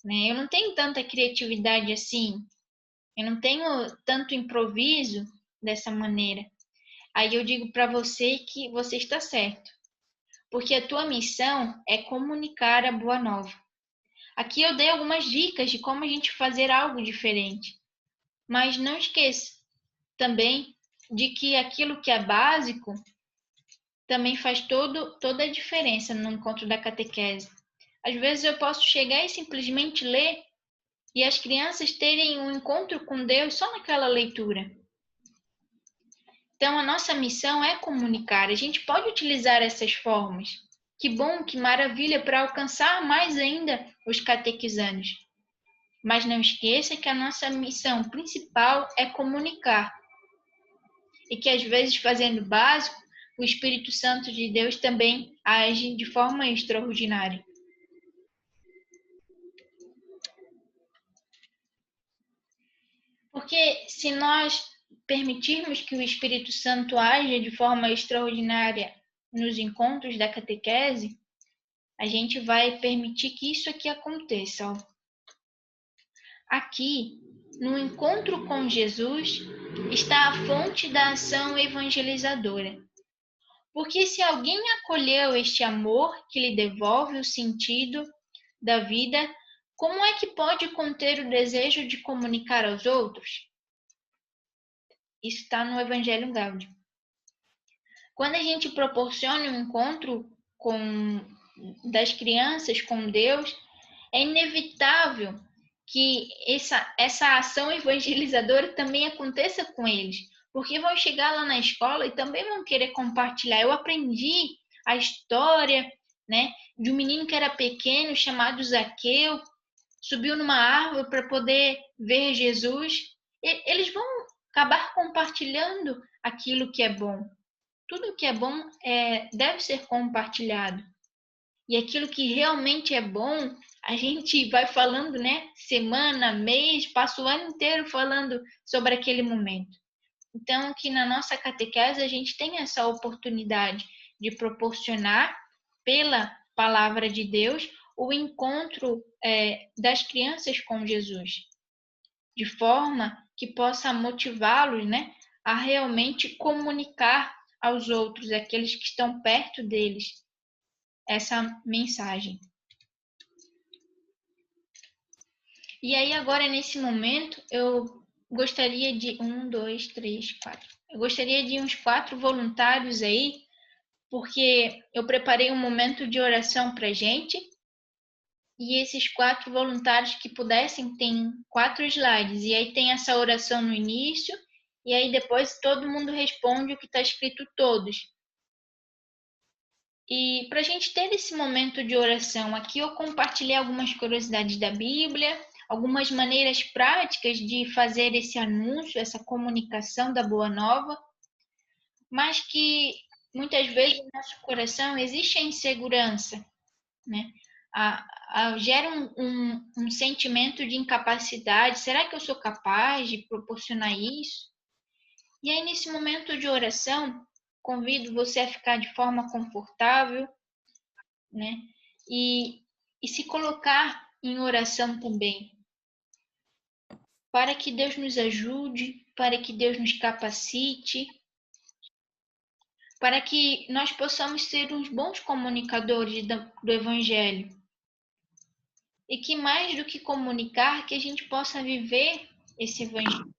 né? Eu não tenho tanta criatividade assim, eu não tenho tanto improviso dessa maneira. Aí eu digo para você que você está certo, porque a tua missão é comunicar a boa nova. Aqui eu dei algumas dicas de como a gente fazer algo diferente, mas não esqueça também de que aquilo que é básico também faz toda a diferença no encontro da catequese. Às vezes eu posso chegar e simplesmente ler e as crianças terem um encontro com Deus só naquela leitura. Então, a nossa missão é comunicar. A gente pode utilizar essas formas. Que bom, que maravilha para alcançar mais ainda os catequizandos. Mas não esqueça que a nossa missão principal é comunicar. E que às vezes, fazendo o básico, o Espírito Santo de Deus também age de forma extraordinária. Porque se nós permitirmos que o Espírito Santo haja de forma extraordinária nos encontros da catequese, a gente vai permitir que isso aqui aconteça. Ó. Aqui, no encontro com Jesus, está a fonte da ação evangelizadora. Porque se alguém acolheu este amor que lhe devolve o sentido da vida, como é que pode conter o desejo de comunicar aos outros? Isso está no Evangelho Gaudium. Quando a gente proporciona um encontro das crianças com Deus, é inevitável que essa ação evangelizadora também aconteça com eles, porque vão chegar lá na escola e também vão querer compartilhar. Eu aprendi a história, né, de um menino que era pequeno chamado Zaqueu, subiu numa árvore para poder ver Jesus. Eles vão acabar compartilhando aquilo que é bom. Tudo que é bom deve ser compartilhado. E aquilo que realmente é bom, a gente vai falando, né? Semana, mês, passa o ano inteiro falando sobre aquele momento. Então, que na nossa catequese a gente tem essa oportunidade de proporcionar, pela palavra de Deus, o encontro das crianças com Jesus, de forma que possa motivá-los, né, a realmente comunicar aos outros, aqueles que estão perto deles, essa mensagem. E aí agora nesse momento eu gostaria de 1, 2, 3, 4. Eu gostaria de uns 4 voluntários aí, porque eu preparei um momento de oração para gente. E esses 4 voluntários que pudessem, tem 4 slides. E aí tem essa oração no início, e aí depois todo mundo responde o que está escrito todos. E para a gente ter esse momento de oração, aqui eu compartilhei algumas curiosidades da Bíblia, algumas maneiras práticas de fazer esse anúncio, essa comunicação da Boa Nova, mas que muitas vezes no nosso coração existe a insegurança, né? gera um sentimento de incapacidade. Será que eu sou capaz de proporcionar isso? E aí, nesse momento de oração, convido você a ficar de forma confortável, né? E se colocar em oração também, para que Deus nos ajude, para que Deus nos capacite, para que nós possamos ser uns bons comunicadores do Evangelho. E que mais do que comunicar, que a gente possa viver esse Evangelho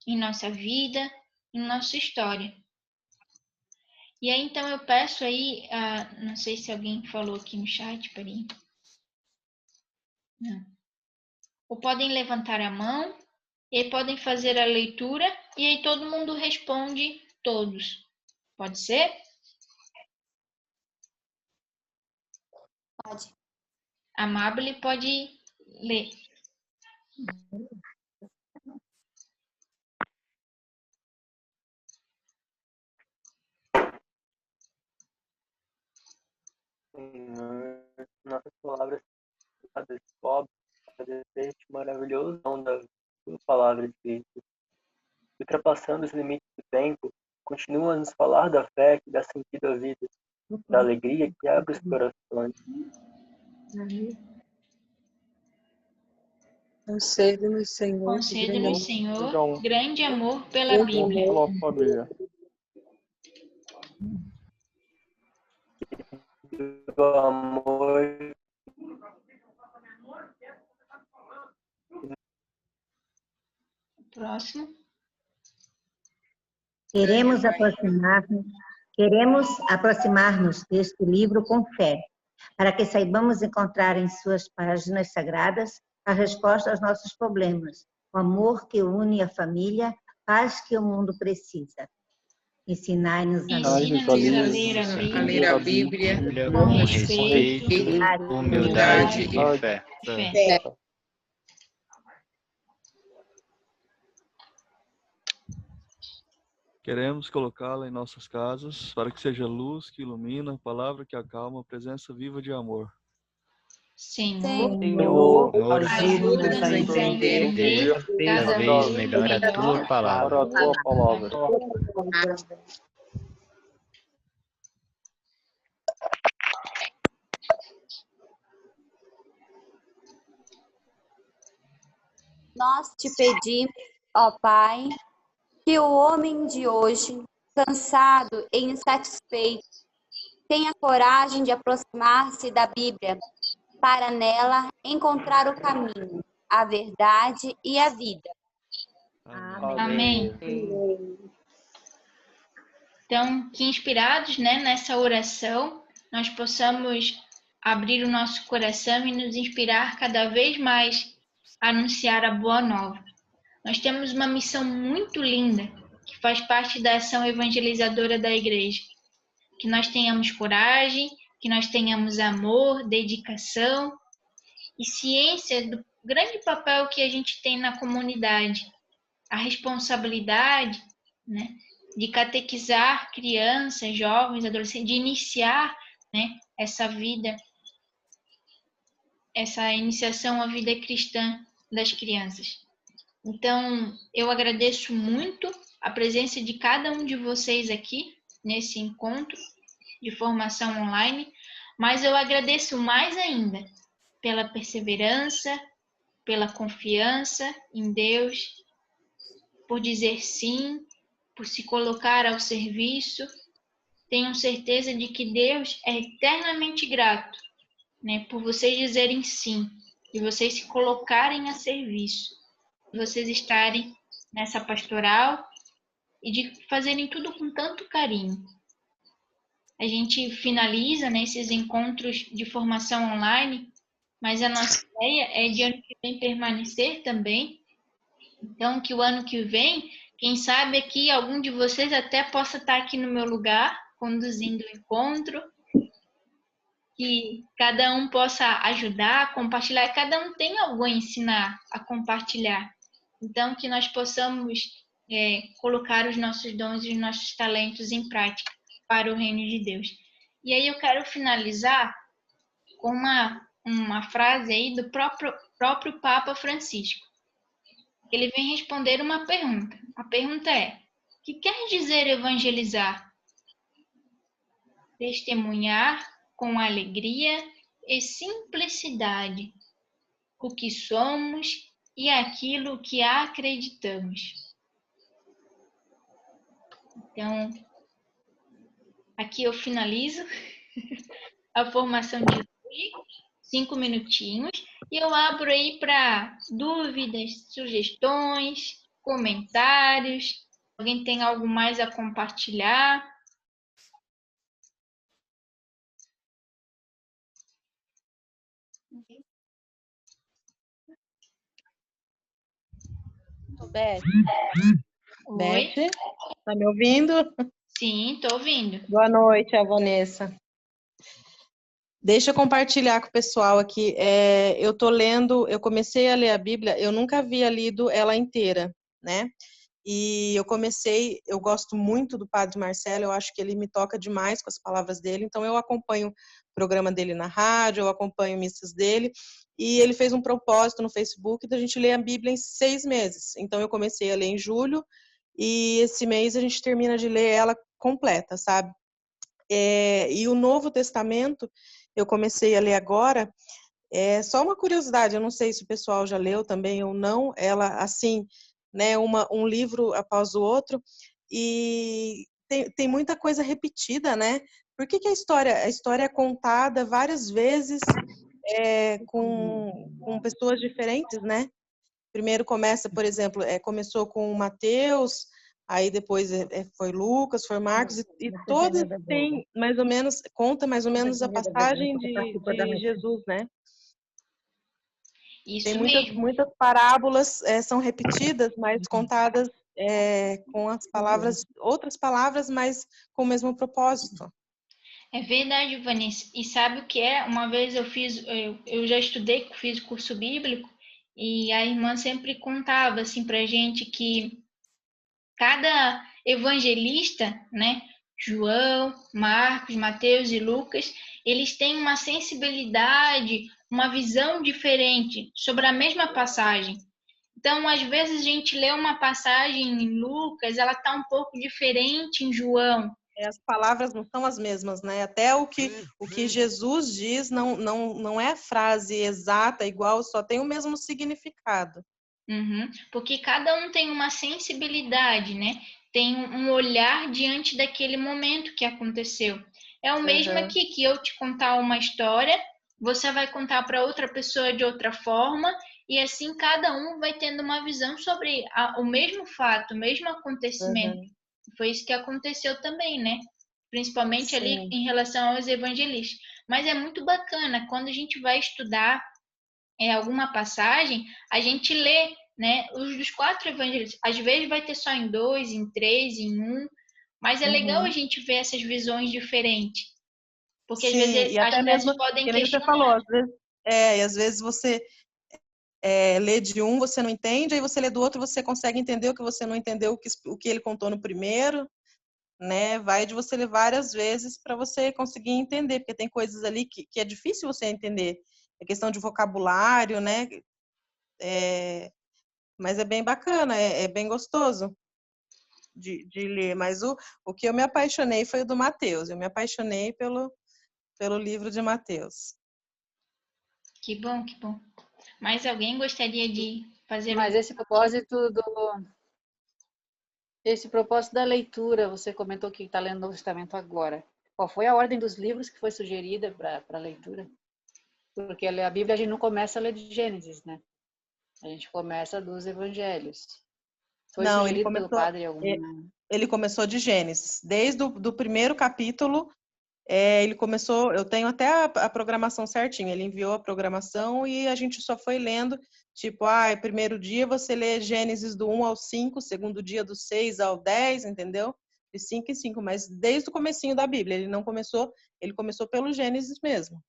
em nossa vida, em nossa história. E aí, então, eu peço aí, não sei se alguém falou aqui no chat, peraí. Não. Ou podem levantar a mão, e aí podem fazer a leitura, e aí todo mundo responde todos. Pode ser? Pode. Amable pode ler. Senhor, nossas palavras de pobre, deste maravilhoso dom da tua palavra, Espírito. Ultrapassando os limites do tempo, continua a nos falar da fé que dá sentido à vida, da alegria que abre os corações. Concede-nos, Senhor, Concede-nos, Senhor, grande amor pela grande Bíblia. amor Pela família. Do amor Próximo. Queremos aproximar-nos deste livro com fé, para que saibamos encontrar em suas páginas sagradas a resposta aos nossos problemas, o amor que une a família, paz que o mundo precisa. Ensinai-nos Ensina-nos a ler a Bíblia com com respeito, humildade e fé. fé. Queremos colocá-la em nossas casas para que seja luz que ilumina, palavra que acalma, presença viva de amor. Senhor, ajuda-nos a entender cada vez melhor a tua palavra. Para a tua palavra. Nós te pedimos, ó Pai, que o homem de hoje, cansado e insatisfeito, tenha coragem de aproximar-se da Bíblia, para nela encontrar o caminho, a verdade e a vida. Amém. Então, que inspirados, né, nessa oração, nós possamos abrir o nosso coração e nos inspirar cada vez mais a anunciar a boa nova. Nós temos uma missão muito linda, que faz parte da ação evangelizadora da igreja. Que nós tenhamos coragem, que nós tenhamos amor, dedicação e ciência do grande papel que a gente tem na comunidade. A responsabilidade, né, de catequizar crianças, jovens, adolescentes, de iniciar, né, essa vida, essa iniciação à vida cristã das crianças. Então, eu agradeço muito a presença de cada um de vocês aqui nesse encontro de formação online, mas eu agradeço mais ainda pela perseverança, pela confiança em Deus, por dizer sim, por se colocar ao serviço. Tenho certeza de que Deus é eternamente grato, né, por vocês dizerem sim, e vocês se colocarem a serviço, vocês estarem nessa pastoral e de fazerem tudo com tanto carinho. A gente finaliza, né, esses encontros de formação online, mas a nossa ideia é de ano que vem permanecer também. Então, que o ano que vem, quem sabe aqui algum de vocês até possa estar aqui no meu lugar, conduzindo o encontro, que cada um possa ajudar, compartilhar, cada um tem algo a ensinar, a compartilhar. Então, que nós possamos colocar os nossos dons e os nossos talentos em prática para o reino de Deus. E aí eu quero finalizar com uma frase aí do próprio Papa Francisco. Ele vem responder uma pergunta. A pergunta é: o que quer dizer evangelizar? Testemunhar com alegria e simplicidade o que somos e aquilo que acreditamos. Então, aqui eu finalizo a formação de hoje, 5 minutinhos, e eu abro aí para dúvidas, sugestões, comentários. Alguém tem algo mais a compartilhar? Beth, Oi? Beth, tá me ouvindo? Sim, estou ouvindo. Boa noite, a Vanessa. Deixa eu compartilhar com o pessoal aqui. Eu tô lendo, eu comecei a ler a Bíblia, eu nunca havia lido ela inteira, né? E eu gosto muito do Padre Marcelo, eu acho que ele me toca demais com as palavras dele, então eu acompanho o programa dele na rádio, eu acompanho missas dele, e ele fez um propósito no Facebook da gente ler a Bíblia em 6 meses. Então eu comecei a ler em julho, e esse mês a gente termina de ler ela completa, sabe? E o Novo Testamento, eu comecei a ler agora. Só uma curiosidade, eu não sei se o pessoal já leu também ou não, ela assim, né, um livro após o outro, e tem muita coisa repetida, né? Por que a história é contada várias vezes com pessoas diferentes, né? Primeiro começa, por exemplo, começou com Mateus, aí depois foi Lucas, foi Marcos, e todas têm mais ou menos, conta mais ou menos a passagem de Jesus, né? Isso Tem mesmo. muitas parábolas são repetidas, mas contadas com as palavras, outras palavras, mas com o mesmo propósito. É verdade, Vanessa. E sabe o que é? Uma vez eu já estudei, fiz curso bíblico, e a irmã sempre contava assim pra gente que cada evangelista, né, João, Marcos, Mateus e Lucas, eles têm uma sensibilidade, uma visão diferente sobre a mesma passagem. Então, às vezes a gente lê uma passagem em Lucas, ela está um pouco diferente em João. As palavras não são as mesmas, né? Até o que Jesus diz não é a frase exata, igual, só tem o mesmo significado. Uhum, porque cada um tem uma sensibilidade, né? Tem um olhar diante daquele momento que aconteceu. É o mesmo aqui que eu te contar uma história, você vai contar para outra pessoa de outra forma, e assim cada um vai tendo uma visão sobre o mesmo fato, o mesmo acontecimento. Foi isso que aconteceu também, né? Principalmente ali em relação aos evangelistas. Mas é muito bacana quando a gente vai estudar alguma passagem, a gente lê, né, os dos 4 evangelhos. Às vezes vai ter só em 2, em 3, em 1, mas é legal a gente ver essas visões diferentes. Porque às vezes e até as mesmo, crianças podem que nem você questionar. falou, e às vezes você lê de um, você não entende, aí você lê do outro, você consegue entender o que você não entendeu, o que ele contou no primeiro, né? Vai de você ler várias vezes para você conseguir entender, porque tem coisas ali que é difícil você entender. É questão de vocabulário, né? Mas é bem bacana, é bem gostoso de ler. Mas o que eu me apaixonei foi o do Mateus. Eu me apaixonei pelo livro de Mateus. Que bom, que bom. Mais alguém gostaria de fazer Mas esse propósito da leitura, você comentou que está lendo o Novo Testamento agora. Qual foi a ordem dos livros que foi sugerida para a leitura? Porque a Bíblia a gente não começa a ler de Gênesis, né? A gente começa dos Evangelhos. Foi Não, sugerido pelo padre alguma... Ele começou de Gênesis. Desde do primeiro capítulo, ele começou... Eu tenho até a programação certinha. Ele enviou a programação e a gente só foi lendo. Tipo, primeiro dia você lê Gênesis do 1 ao 5, segundo dia do 6 ao 10, entendeu? De 5 em 5, mas desde o comecinho da Bíblia. Ele começou pelo Gênesis mesmo.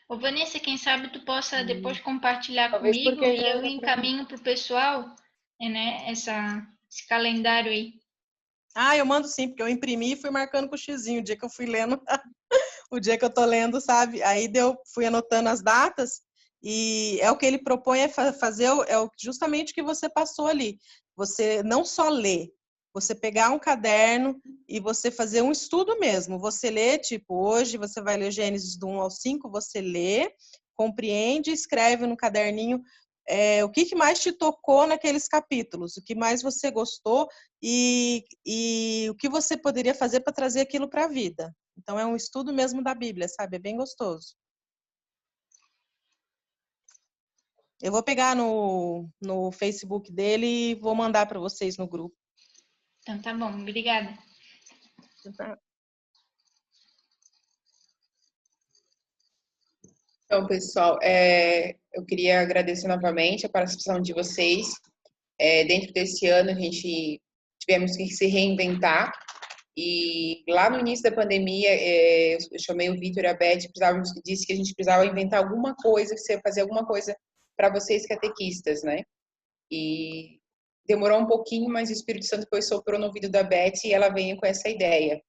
Ô, Vanessa, quem sabe tu possa depois compartilhar Talvez comigo porque e já eu era encaminho para o pessoal, né, esse calendário aí. Eu mando sim, porque eu imprimi e fui marcando com o xizinho o dia que eu fui lendo o dia que eu tô lendo, sabe? Aí fui anotando as datas e é o que ele propõe fazer, justamente o que você passou ali. Você não só ler, você pegar um caderno e você fazer um estudo mesmo. Você lê, tipo, hoje você vai ler Gênesis do 1 ao 5, você lê, compreende, escreve no caderninho o que mais te tocou naqueles capítulos, o que mais você gostou e o que você poderia fazer para trazer aquilo para a vida. Então, é um estudo mesmo da Bíblia, sabe? É bem gostoso. Eu vou pegar no Facebook dele e vou mandar para vocês no grupo. Então, tá bom. Obrigada. Então, pessoal, eu queria agradecer novamente a participação de vocês. Dentro desse ano, a gente tivemos que se reinventar. E lá no início da pandemia, eu chamei o Vitor e a Beth, disse que a gente precisava inventar alguma coisa, fazer alguma coisa para vocês catequistas, né? E demorou um pouquinho, mas o Espírito Santo soprou no ouvido da Beth e ela veio com essa ideia.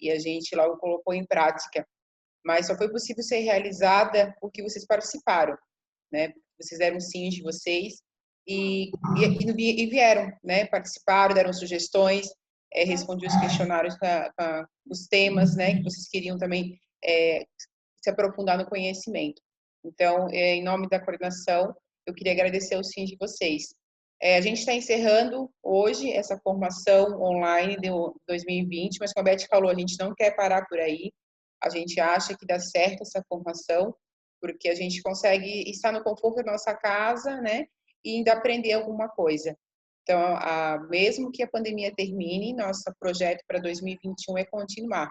E a gente logo colocou em prática. Mas só foi possível ser realizada porque vocês participaram, né? Vocês deram sim de vocês e vieram, né? Participaram, deram sugestões, respondiam os questionários com os temas, né? Que vocês queriam também se aprofundar no conhecimento. Então, em nome da coordenação, eu queria agradecer o sim de vocês. A gente está encerrando hoje essa formação online de 2020, mas como a Beth falou, a gente não quer parar por aí. A gente acha que dá certo essa formação, porque a gente consegue estar no conforto da nossa casa, né? E ainda aprender alguma coisa. Então, mesmo que a pandemia termine, nosso projeto para 2021 é continuar.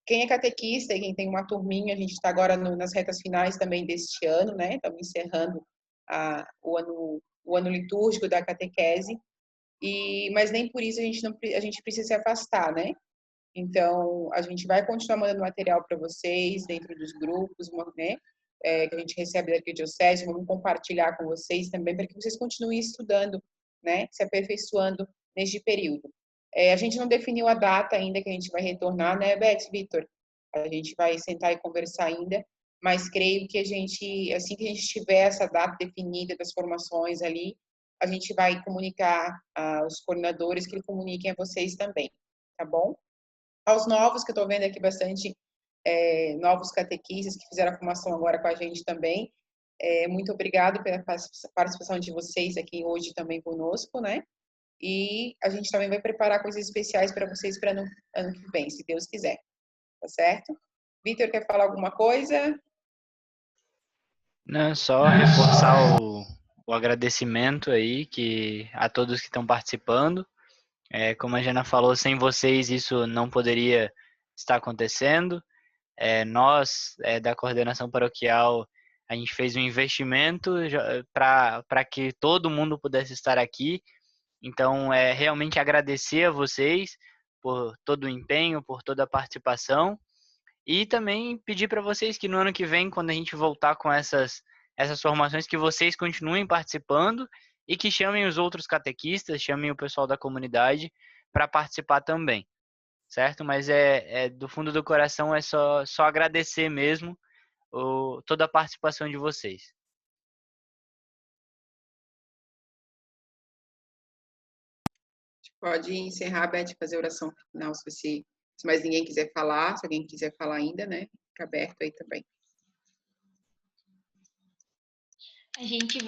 Quem é catequista e quem tem uma turminha, a gente está agora nas retas finais também deste ano, né? Estamos encerrando o ano litúrgico da catequese, mas nem por isso a gente precisa se afastar, né? Então, a gente vai continuar mandando material para vocês dentro dos grupos, né? Que a gente recebe da Arquidiocese, vamos compartilhar com vocês também para que vocês continuem estudando, né? Se aperfeiçoando neste período. A gente não definiu a data ainda que a gente vai retornar, né, Beth, Vitor? A gente vai sentar e conversar ainda, mas creio que assim que a gente tiver essa data definida das formações ali, a gente vai comunicar aos coordenadores que comuniquem a vocês também, tá bom? Aos novos, que eu estou vendo aqui bastante novos catequistas que fizeram a formação agora com a gente também. Muito obrigado pela participação de vocês aqui hoje também conosco, né? E a gente também vai preparar coisas especiais para vocês para ano que vem, se Deus quiser. Tá certo? Vitor, quer falar alguma coisa? Não, só reforçar o agradecimento aí a todos que estão participando. Como a Jana falou, sem vocês isso não poderia estar acontecendo. Nós, da coordenação paroquial, a gente fez um investimento para que todo mundo pudesse estar aqui. Então, realmente agradecer a vocês por todo o empenho, por toda a participação. E também pedir para vocês que no ano que vem, quando a gente voltar com essas formações, que vocês continuem participando e que chamem os outros catequistas, chamem o pessoal da comunidade para participar também, certo? Mas do fundo do coração é só agradecer mesmo toda a participação de vocês. Pode encerrar, Beth, fazer a oração final, se mais ninguém quiser falar, se alguém quiser falar ainda, né? Fica aberto aí também. A gente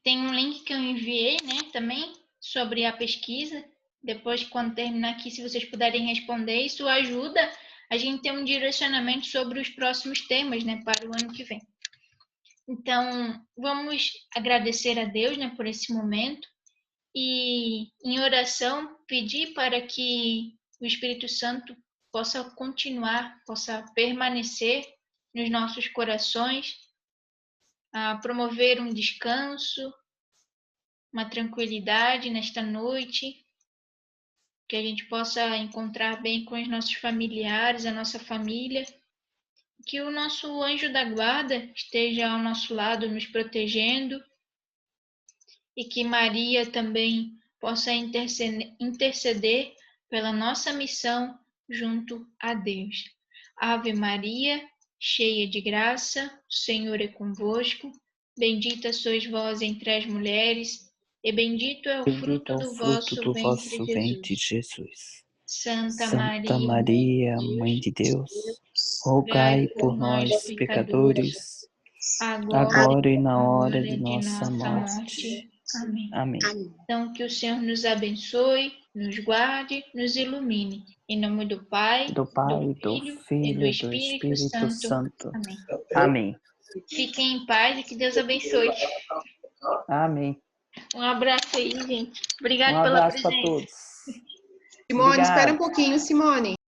tem um link que eu enviei, né, também, sobre a pesquisa. Depois, quando terminar aqui, se vocês puderem responder, isso ajuda a gente ter um direcionamento sobre os próximos temas, né, para o ano que vem. Então, vamos agradecer a Deus, né, por esse momento e, em oração, pedir para que o Espírito Santo possa continuar, possa permanecer nos nossos corações, a promover um descanso, uma tranquilidade nesta noite, que a gente possa encontrar bem com os nossos familiares, a nossa família, que o nosso anjo da guarda esteja ao nosso lado nos protegendo e que Maria também possa interceder pela nossa missão junto a Deus. Ave Maria, cheia de graça, o Senhor é convosco. Bendita sois vós entre as mulheres, e bendito é o Bendito é fruto o do fruto do vosso vosso ventre, Jesus. Jesus. Santa Santa Maria, Maria, Mãe de Deus, rogai por nós, pecadores, agora e na hora de nossa morte. Amém. Amém. Então, que o Senhor nos abençoe, nos guarde, nos ilumine. Em nome do Pai, Do Pai, do e Filho do e do Espírito Santo. Amém. Amém. Fiquem em paz e que Deus abençoe. Amém. Um abraço aí, gente. Um Obrigado pela abraço para presença. todos. Simone, Obrigado. espera um pouquinho, Simone.